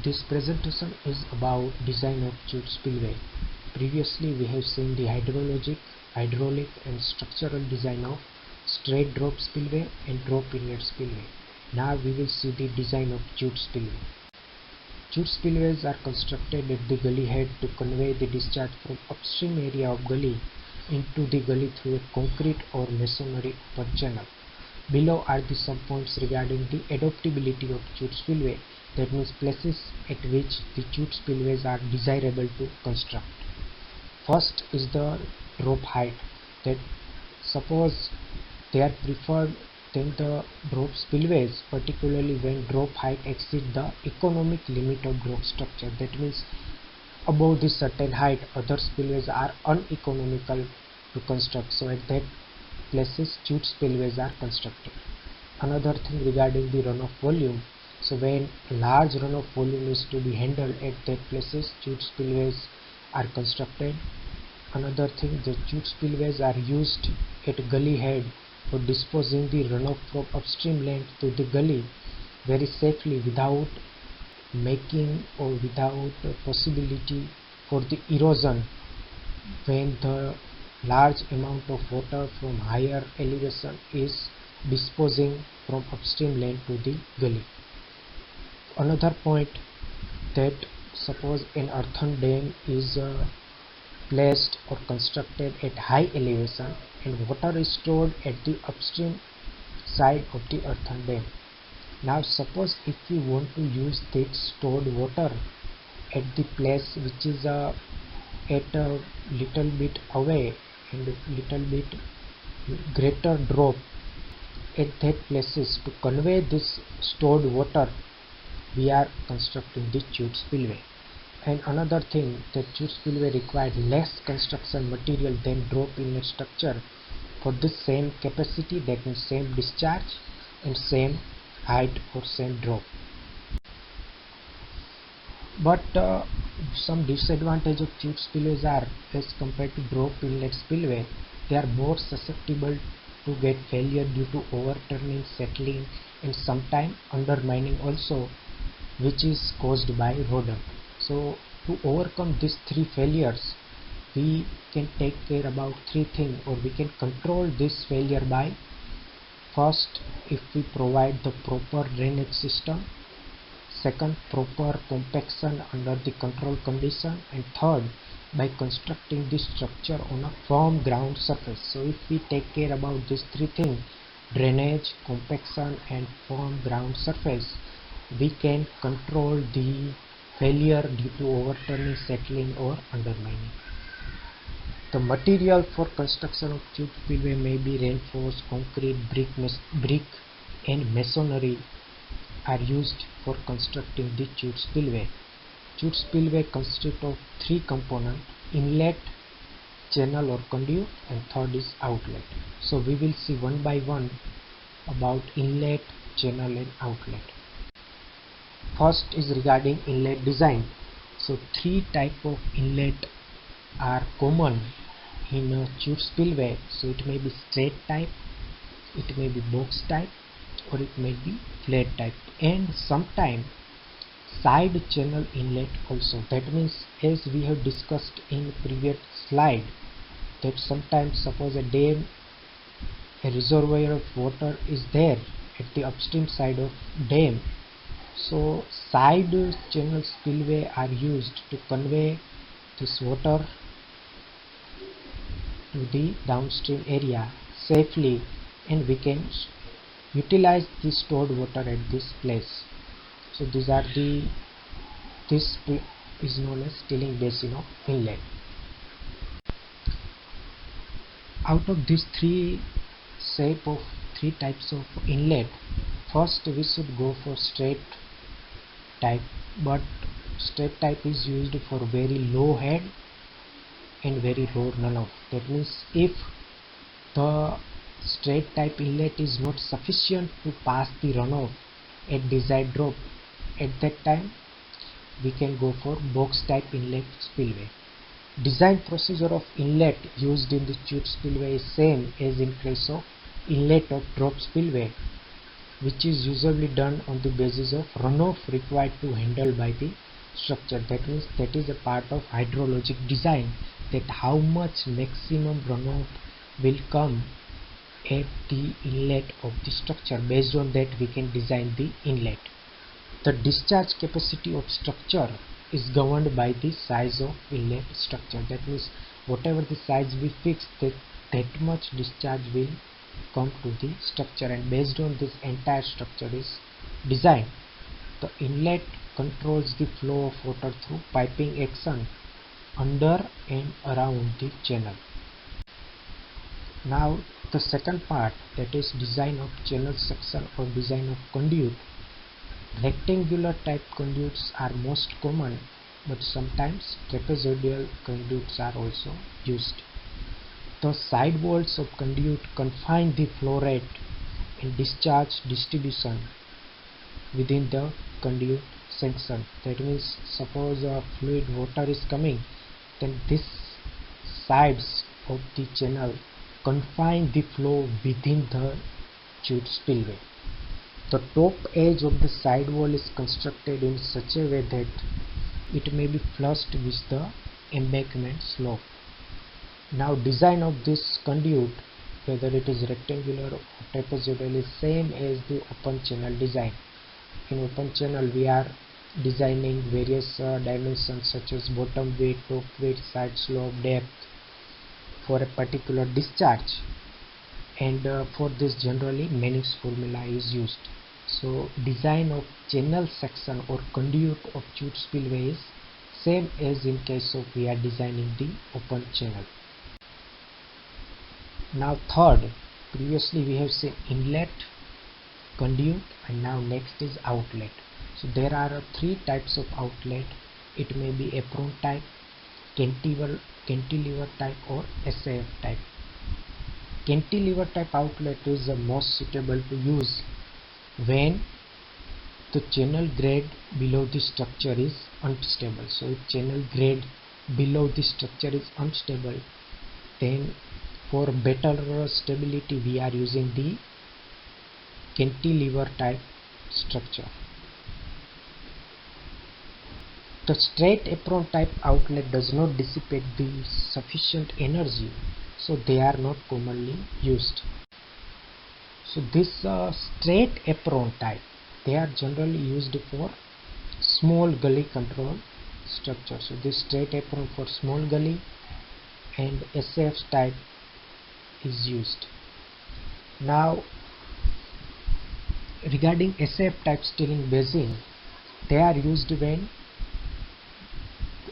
This presentation is about design of chute spillway. Previously we have seen the hydrologic, hydraulic and structural design of straight drop spillway and drop inlet spillway. Now we will see the design of chute spillway. Chute spillways are constructed at the gully head to convey the discharge from upstream area of gully into the gully through a concrete or masonry upper channel. Below are the some points regarding the adaptability of chute spillway, that means places at which the chute spillways are desirable to construct. First is the drop height, that suppose they are preferred than the drop spillways, particularly when drop height exceeds the economic limit of drop structure. That means above this certain height other spillways are uneconomical to construct, so at that places chute spillways are constructed. Another thing regarding the runoff volume, so when large runoff volume is to be handled at that places chute spillways are constructed. Another thing, the chute spillways are used at gully head for disposing the runoff from upstream land to the gully very safely without making or without possibility for the erosion when the large amount of water from higher elevation is disposing from upstream land to the gully. Another point, that suppose an earthen dam is placed or constructed at high elevation and water is stored at the upstream side of the earthen dam. Now suppose if we want to use that stored water at the place which is at a little bit away and little bit greater drop, at that places to convey this stored water we are constructing the chute spillway. And another thing, the chute spillway required less construction material than drop inlet structure for the same capacity, that means same discharge and same height or same drop. But some disadvantage of chute spillways are, as compared to drop inlet spillway, they are more susceptible to get failure due to overturning, settling and sometimes undermining also, which is caused by rodent. So to overcome these three failures, we can take care about three things, or we can control this failure by: first, if we provide the proper drainage system; second, proper compaction under the control condition; and third, by constructing this structure on a firm ground surface. So if we take care about these three things, drainage, compaction and firm ground surface, we can control the failure due to overturning, settling or undermining. The material for construction of chute spillway may be reinforced concrete, brick and masonry are used for constructing the chute spillway. Chute spillway consists of three components: inlet, channel or conduit, and third is outlet. So we will see one by one about inlet, channel and outlet. First is regarding inlet design. So three type of inlet are common in a chute spillway. So it may be straight type, it may be box type, or it may be flat type, and sometimes side channel inlet also. That means, as we have discussed in previous slide, that sometimes suppose a dam, a reservoir of water is there at the upstream side of dam, so side channel spillway are used to convey this water to the downstream area safely, and we can utilize the stored water at this place. So this is known as tilling basin of inlet. Out of these three types of inlet, first we should go for straight type, but straight type is used for very low head and very low runoff. That means if the straight type inlet is not sufficient to pass the runoff at desired drop, at that time we can go for box type inlet spillway. Design procedure of inlet used in the chute spillway is same as in case of inlet of drop spillway. which is usually done on the basis of runoff required to handle by the structure. That means that is a part of hydrologic design, that how much maximum runoff will come at the inlet of the structure. Based on that we can design the inlet. The discharge capacity of structure is governed by the size of inlet structure. That means whatever the size we fix, that much discharge will come to the structure, and based on this entire structure is designed. The inlet controls the flow of water through piping action under and around the channel. Now the second part, that is design of channel section or design of conduit. Rectangular type conduits are most common, but sometimes trapezoidal conduits are also used. The side walls of conduit confine the flow rate and discharge distribution within the conduit section. That means suppose a fluid water is coming, then this sides of the channel confine the flow within the chute spillway. The top edge of the side wall is constructed in such a way that it may be flushed with the embankment slope. Now design of this conduit, whether it is rectangular or trapezoidal, is same as the open channel design. In open channel we are designing various dimensions such as bottom weight, top weight, side slope, depth for a particular discharge, and for this generally Manning's formula is used. So design of channel section or conduit of chute spillway is same as in case of we are designing the open channel. Now third, previously we have seen inlet, conduit, and now next is outlet. So there are three types of outlet. It may be apron type, cantilever type, or SAF type. Cantilever type outlet is the most suitable to use when the channel grade below the structure is unstable. So if channel grade below the structure is unstable, then for better stability we are using the cantilever type structure. The straight apron type outlet does not dissipate the sufficient energy, so they are not commonly used. So this straight apron type, they are generally used for small gully control structure. So this straight apron for small gully and SAF type is used. Now regarding SAF type steering basin, they are used when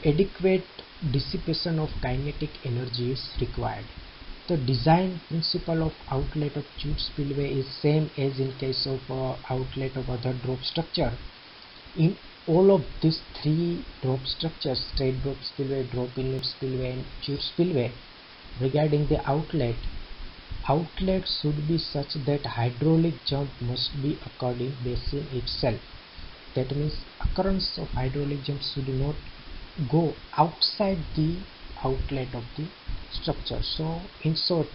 adequate dissipation of kinetic energy is required. The design principle of outlet of chute spillway is same as in case of outlet of other drop structure. In all of these three drop structures, straight drop spillway, drop inlet spillway, and chute spillway, regarding the outlet should be such that hydraulic jump must be occurred in basin itself. That means occurrence of hydraulic jump should not go outside the outlet of the structure. So in short,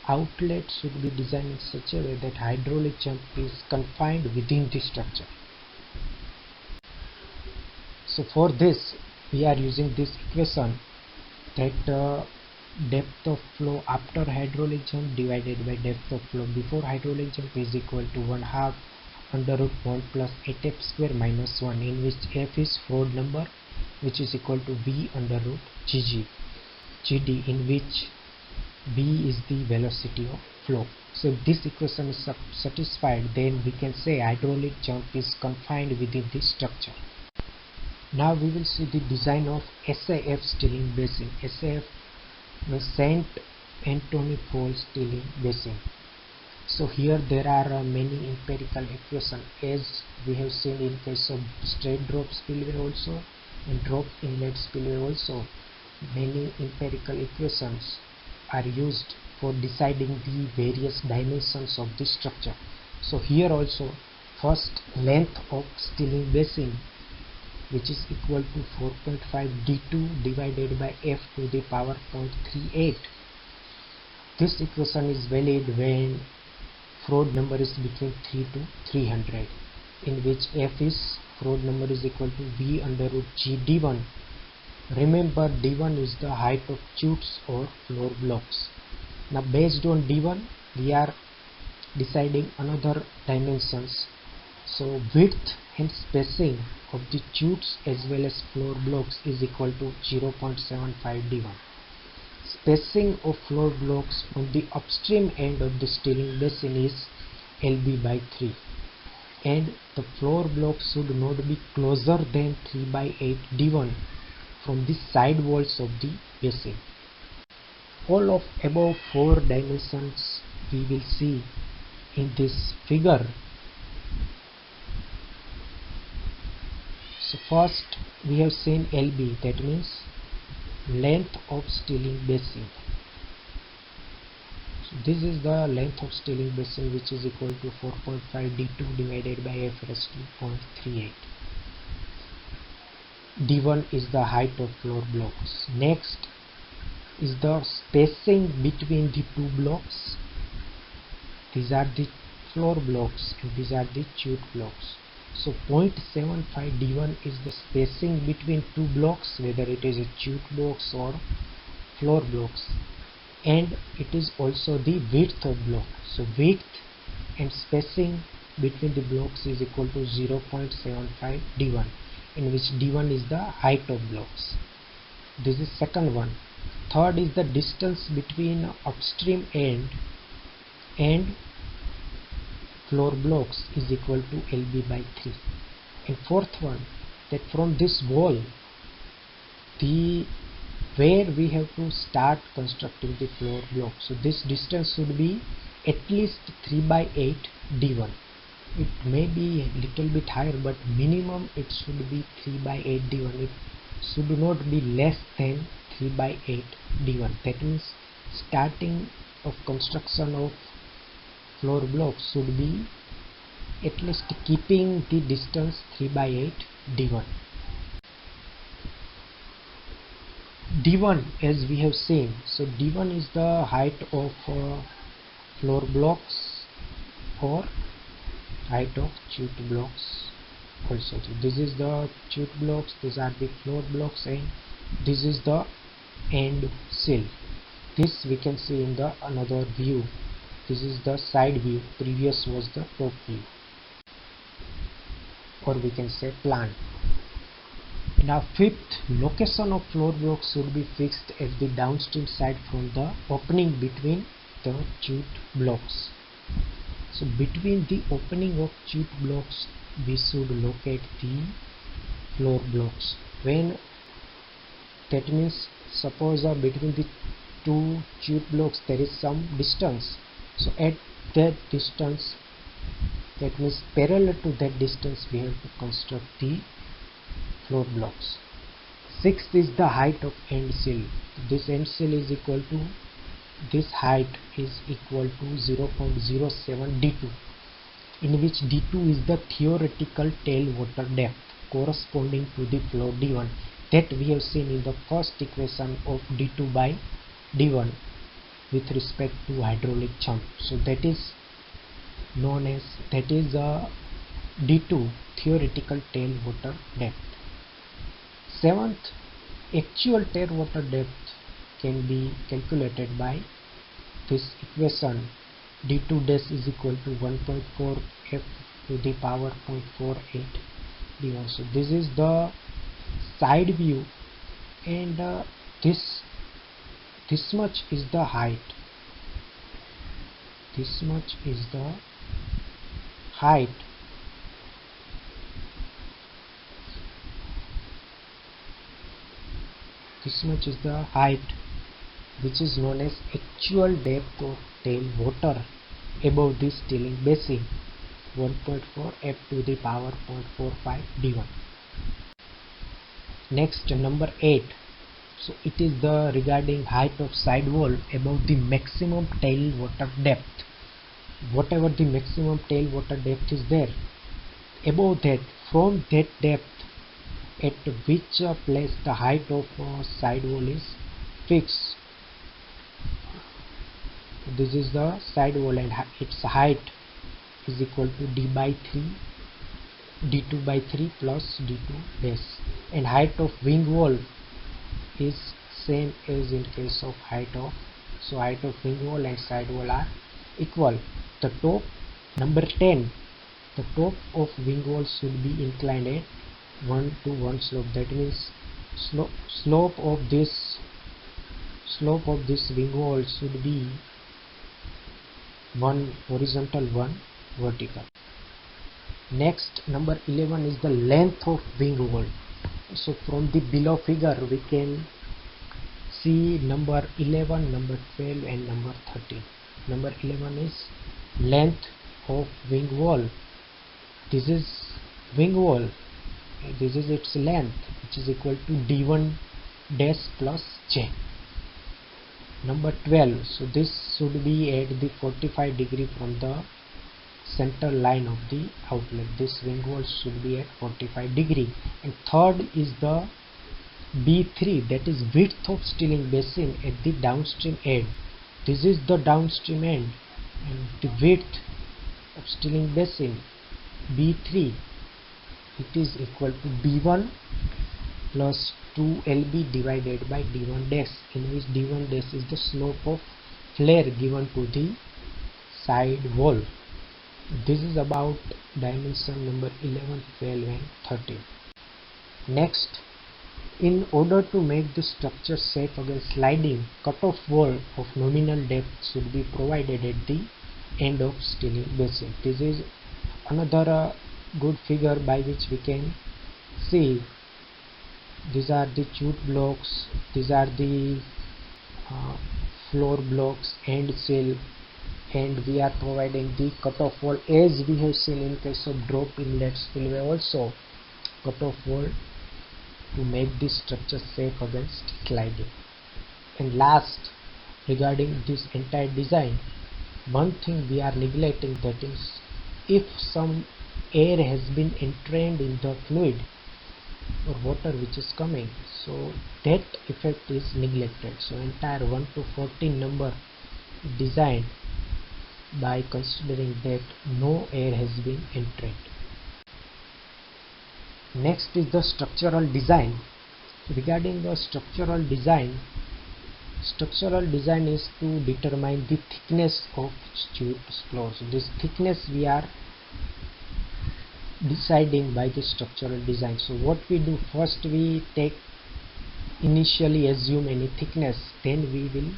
outlet should be designed in such a way that hydraulic jump is confined within the structure. So for this we are using this equation, that depth of flow after hydraulic jump divided by depth of flow before hydraulic jump is equal to 1/2 under root 1 plus 8f square minus 1, in which f is Froude number, which is equal to v under root gd, in which v is the velocity of flow. So if this equation is satisfied, then we can say hydraulic jump is confined within the structure. Now we will see the design of SAF steering basin. SAF means St. Anthony Falls steering basin. So here there are many empirical equations, as we have seen in case of straight drop spillway also and drop inlet spillway also. Many empirical equations are used for deciding the various dimensions of the structure. So here also, first length of steering basin, which is equal to 4.5 d2 divided by f to the power 0.38. This equation is valid when Froude number is between 3 to 300, in which F is Froude number is equal to V under root G D1. Remember, D1 is the height of chutes or floor blocks. Now based on D1 we are deciding another dimensions. So width and spacing of the chutes as well as floor blocks is equal to 0.75 D1. Spacing of floor blocks from the upstream end of the stilling basin is LB by 3, and the floor blocks should not be closer than 3 by 8 D1 from the side walls of the basin. All of above 4 dimensions we will see in this figure. So first we have seen LB, that means length of stilling basin. So this is the length of stilling basin, which is equal to 4.5 D2 divided by F raised to 0.38. D1 is the height of floor blocks. Next is the spacing between the two blocks. These are the floor blocks and these are the chute blocks. So 0.75 D1 is the spacing between two blocks, whether it is a chute blocks or floor blocks, and it is also the width of block. So width and spacing between the blocks is equal to 0.75 D1, in which D1 is the height of blocks. This is second one. Third is the distance between upstream end and floor blocks is equal to LB by 3. And fourth one, that from this wall, where we have to start constructing the floor block, so this distance should be at least 3 by 8 D1. It may be a little bit higher, but minimum it should be 3 by 8 D1. It should not be less than 3 by 8 D1. That means starting of construction of floor blocks should be at least keeping the distance 3 by 8 D1. D1, as we have seen, so D1 is the height of floor blocks or height of chute blocks also. So this is the chute blocks, these are the floor blocks, and this is the end sill. This we can see in the another view. This is the side view, previous was the top view, or we can say plan. Now fifth, location of floor blocks should be fixed at the downstream side from the opening between the chute blocks. So between the opening of chute blocks we should locate the floor blocks. When that means suppose between the two chute blocks there is some distance, so at that distance, that means parallel to that distance, we have to construct the floor blocks. Sixth is the height of end sill. This end sill is equal to, this height is equal to 0.07 D2, in which D2 is the theoretical tailwater depth corresponding to the floor D1 that we have seen in the first equation of D2 by D1 with respect to hydraulic jump. So that is known as, that is D2 theoretical tailwater depth. Seventh, actual tailwater depth can be calculated by this equation. D2 dash is equal to 1.4 F to the power 0.48 D1. So this is the side view, and this much is the height. This much is the height. This much is the height, which is known as actual depth of tailwater above this stilling basin, 1.4 F to the power 0.45 D1. Next, number 8. So it is the regarding height of sidewall above the maximum tailwater depth. Whatever the maximum tailwater depth is there, above that, from that depth at which place the height of sidewall is fixed. This is the sidewall and its height is equal to d by 3 d2 by 3 plus d2 dash, and height of wing wall is same as in case of height of, so height of wing wall and side wall are equal. The top, number 10, the top of wing wall should be inclined at 1 to 1 slope. That means slope of this wing wall should be 1 horizontal, 1 vertical. Next, number 11 is the length of wing wall. So from the below figure we can see number 11, number 12 and number 13. Number 11 is length of wing wall. This is wing wall, this is its length, which is equal to d1 dash plus j. Number 12, so this should be at the 45 degree from the center line of the outlet. This wing wall should be at 45 degree. And third is the B3, that is width of steering basin at the downstream end. This is the downstream end, and the width of steering basin B3, it is equal to B1 plus 2LB divided by D1 dash, in which D1 dash is the slope of flare given to the side wall. This is about dimension number 11, 12 and 13. Next, in order to make the structure safe against sliding, cut-off wall of nominal depth should be provided at the end of steering basin. This is another good figure by which we can see these are the chute blocks, these are the floor blocks, end sill, and we are providing the cutoff wall as we have seen in case of drop inlet spillway also, cutoff wall to make this structure safe against sliding. And last, regarding this entire design, one thing we are neglecting, that is if some air has been entrained in the fluid or water which is coming, so that effect is neglected. So entire 1 to 14 number designed by considering that no air has been entrained. Next is the structural design. Regarding the structural design is to determine the thickness of chute floor. So this thickness we are deciding by the structural design. So what we do, first we initially assume any thickness, then we will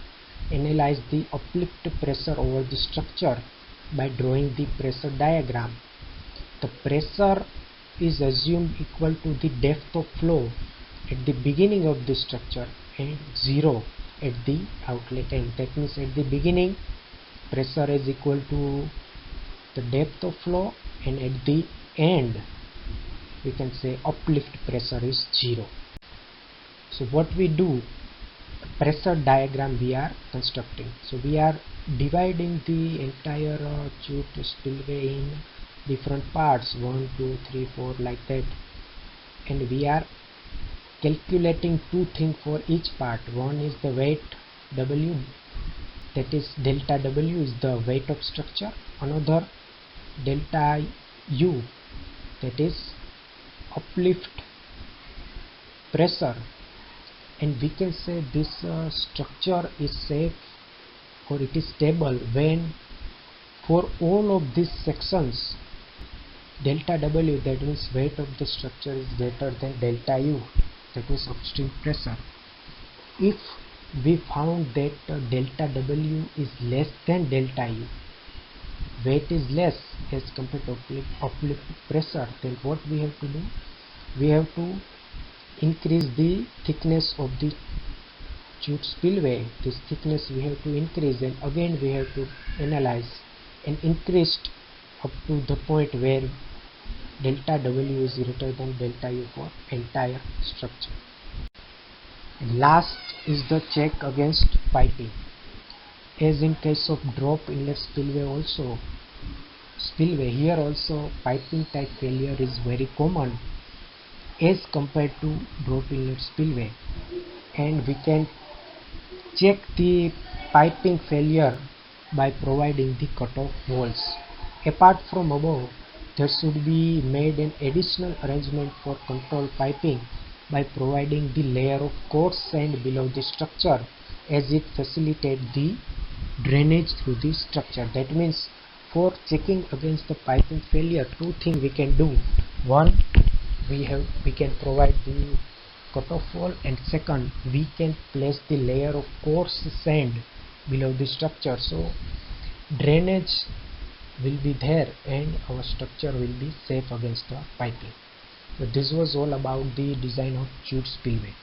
analyze the uplift pressure over the structure by drawing the pressure diagram. The pressure is assumed equal to the depth of flow at the beginning of the structure and 0 at the outlet end. That means at the beginning pressure is equal to the depth of flow, and at the end we can say uplift pressure is 0. So what we do, pressure diagram we are constructing. So we are dividing the entire chute spillway in different parts, 1, 2, 3, 4 like that, and we are calculating two things for each part. One is the weight W, that is delta W is the weight of structure. Another delta U, that is uplift pressure. And we can say this structure is safe or it is stable when for all of these sections delta W, that means weight of the structure, is greater than delta U, that means upstream pressure. If we found that delta W is less than delta U, weight is less as compared to uplift pressure, then what we have to do, we have to increase the thickness of the chute spillway. This thickness we have to increase, and again we have to analyze and increase up to the point where delta W is greater than delta U for entire structure. And last is the check against piping. As in case of drop inlet spillway, here also piping type failure is very common as compared to drop inlet spillway, and we can check the piping failure by providing the cutoff walls Apart from above, there should be made an additional arrangement for control piping by providing the layer of coarse sand below the structure, as it facilitates the drainage through the structure. That means for checking against the piping failure, two things we can do. One, we can provide the cutoff wall, and second, we can place the layer of coarse sand below the structure, so drainage will be there and our structure will be safe against the piping. So this was all about the design of chute spillway.